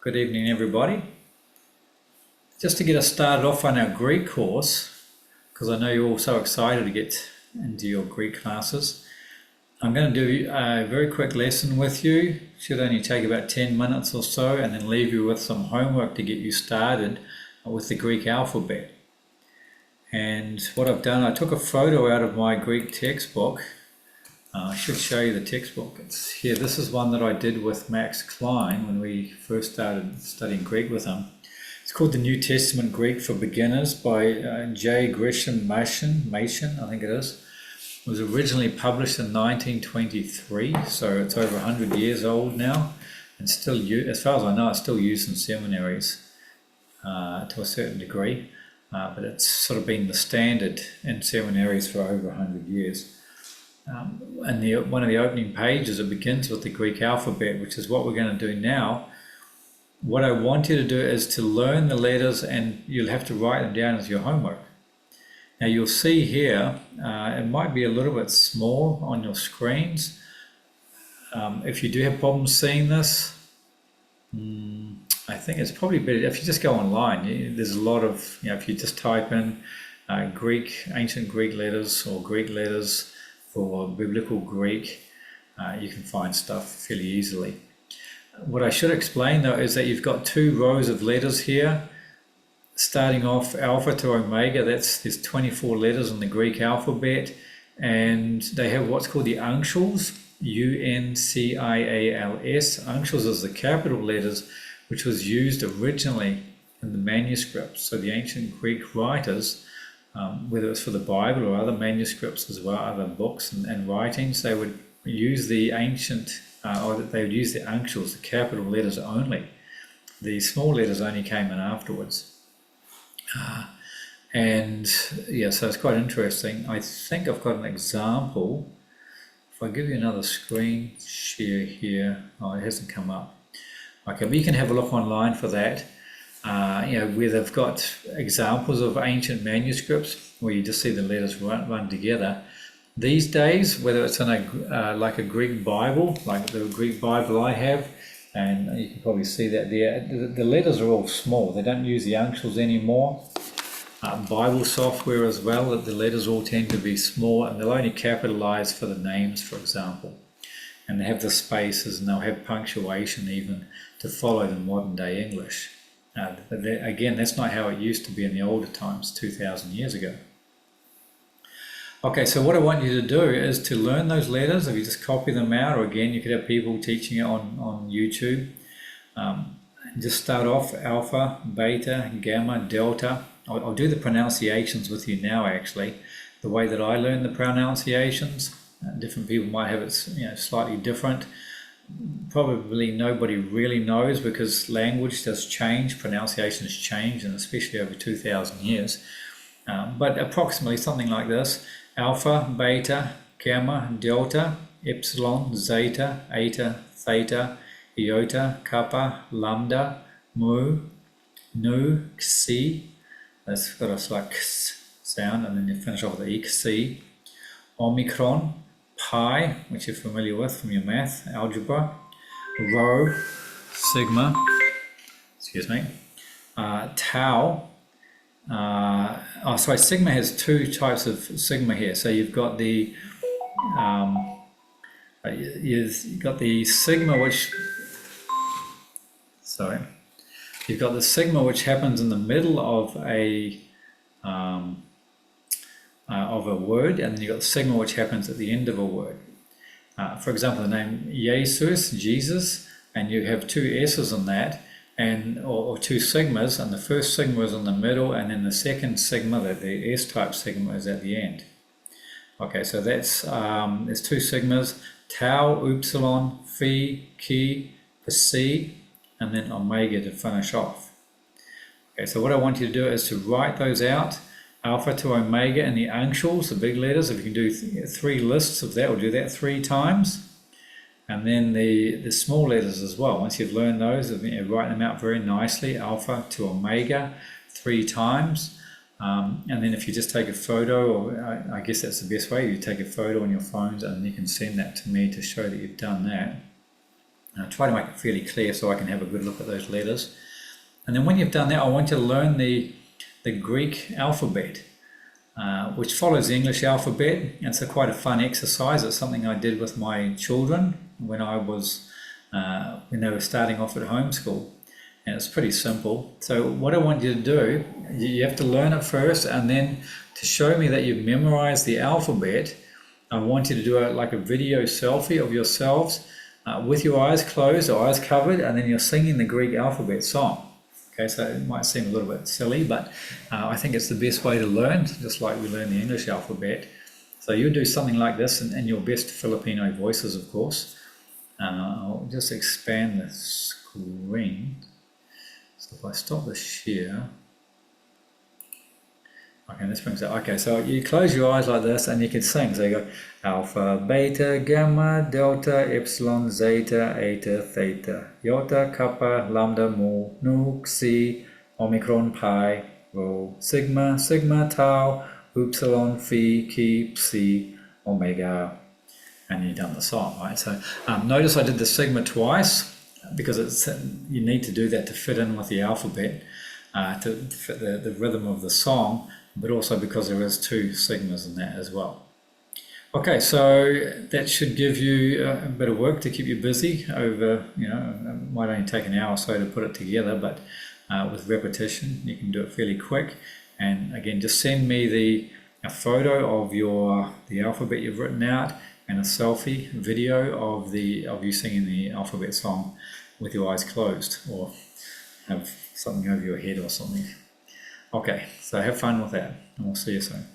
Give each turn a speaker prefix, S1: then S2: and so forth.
S1: Good evening, everybody. Just to get us started off on our Greek course, because I know you're all so excited to get into your Greek classes, I'm going to do a very quick lesson with you. Should only take about 10 minutes or so, and then leave you with some homework to get you started with the Greek alphabet. And what I've done, I took a photo out of my Greek textbook. I should show you the textbook. It's here. This is one that I did with Max Klein when we first started studying Greek with him. It's called The New Testament Greek for Beginners by J. Gresham Machen, I think it is. It was originally published in 1923, so it's over 100 years old now, and still, as far as I know, it's still used in seminaries to a certain degree, but it's sort of been the standard in seminaries for over 100 years. And one of the opening pages, it begins with the Greek alphabet, which is what we're going to do now. What I want you to do is to learn the letters, and you'll have to write them down as your homework. Now you'll see here, it might be a little bit small on your screens. If you do have problems seeing this, I think it's probably better if you just go online. There's a lot of, if you just type in ancient Greek letters or Greek letters for biblical Greek, you can find stuff fairly easily. What I should explain though is that you've got two rows of letters here, starting off alpha to omega. There's 24 letters in the Greek alphabet, and they have what's called the uncials, U-N-C-I-A-L-S. Uncials is the capital letters, which was used originally in the manuscripts. So the ancient Greek writers, whether it's for the Bible or other manuscripts as well, other books and writings, they would use the they would use the uncials, the capital letters only. The small letters only came in afterwards. So it's quite interesting. I think I've got an example. If I give you another screen share here, it hasn't come up. Okay, but you can have a look online for that. Where they've got examples of ancient manuscripts where you just see the letters run together. These days, whether it's in like a Greek Bible, like the Greek Bible I have, and you can probably see that there, the letters are all small. They don't use the uncials anymore. Bible software as well, that the letters all tend to be small, and they'll only capitalize for the names, for example. And they have the spaces, and they'll have punctuation even to follow the modern day English. Again, that's not how it used to be in the older times, 2,000 years ago. Okay, so what I want you to do is to learn those letters. If you just copy them out, or again, you could have people teaching it on YouTube. Just start off alpha, beta, gamma, delta. I'll do the pronunciations with you now, actually. The way that I learn the pronunciations, different people might have it slightly different. Probably nobody really knows, because language does change, pronunciations change, and especially over 2,000 years. But approximately something like this: alpha, beta, gamma, delta, epsilon, zeta, eta, theta, iota, kappa, lambda, mu, nu, xi. That's got a slight x sound, and then you finish off with the xi. Omicron, pi, which you're familiar with from your math, algebra, rho, sigma, tau. Sigma has two types of sigma here. So you've got the sigma which happens in the middle of a word, and then you've got the sigma which happens at the end of a word. For example, the name Jesus, and you have two S's in that, or two sigmas, and the first sigma is in the middle, and then the second sigma, the S-type sigma, is at the end. Okay, so that's there's two sigmas: tau, upsilon, phi, chi, psi, and then omega to finish off. Okay, so what I want you to do is to write those out, alpha to omega, and the uncials, the big letters. If you can do three lists of that, or do that 3 times. And then the small letters as well. Once you've learned those, write them out very nicely, alpha to omega 3 times. And then if you just take a photo, or I guess that's the best way, you take a photo on your phones and you can send that to me to show that you've done that. Try to make it fairly clear so I can have a good look at those letters. And then when you've done that, I want you to learn the Greek alphabet, which follows the English alphabet. And it's quite a fun exercise. It's something I did with my children when they were starting off at homeschool. And it's pretty simple. So what I want you to do, you have to learn it first, and then to show me that you've memorized the alphabet, I want you to do like a video selfie of yourselves with your eyes closed or eyes covered, and then you're singing the Greek alphabet song. Okay, so it might seem a little bit silly, but I think it's the best way to learn, just like we learn the English alphabet. So you do something like this in your best Filipino voices, of course. I'll just expand the screen. So if I stop the share, okay, this brings it. Okay, so you close your eyes like this and you can sing. So you go alpha, beta, gamma, delta, epsilon, zeta, eta, theta, iota, kappa, lambda, mu, nu, xi, omicron, pi, rho, sigma, sigma, tau, upsilon, phi, chi, psi, omega, and you've done the song, right? So notice I did the sigma twice because you need to do that to fit in with the alphabet, to fit the rhythm of the song, but also because there is 2 sigmas in that as well. Okay, so that should give you a bit of work to keep you busy over, it might only take an hour or so to put it together, but with repetition, you can do it fairly quick. And again, just send me a photo of the alphabet you've written out and a selfie video of you singing the alphabet song with your eyes closed, or have something over your head or something. Okay, so have fun with that, and we'll see you soon.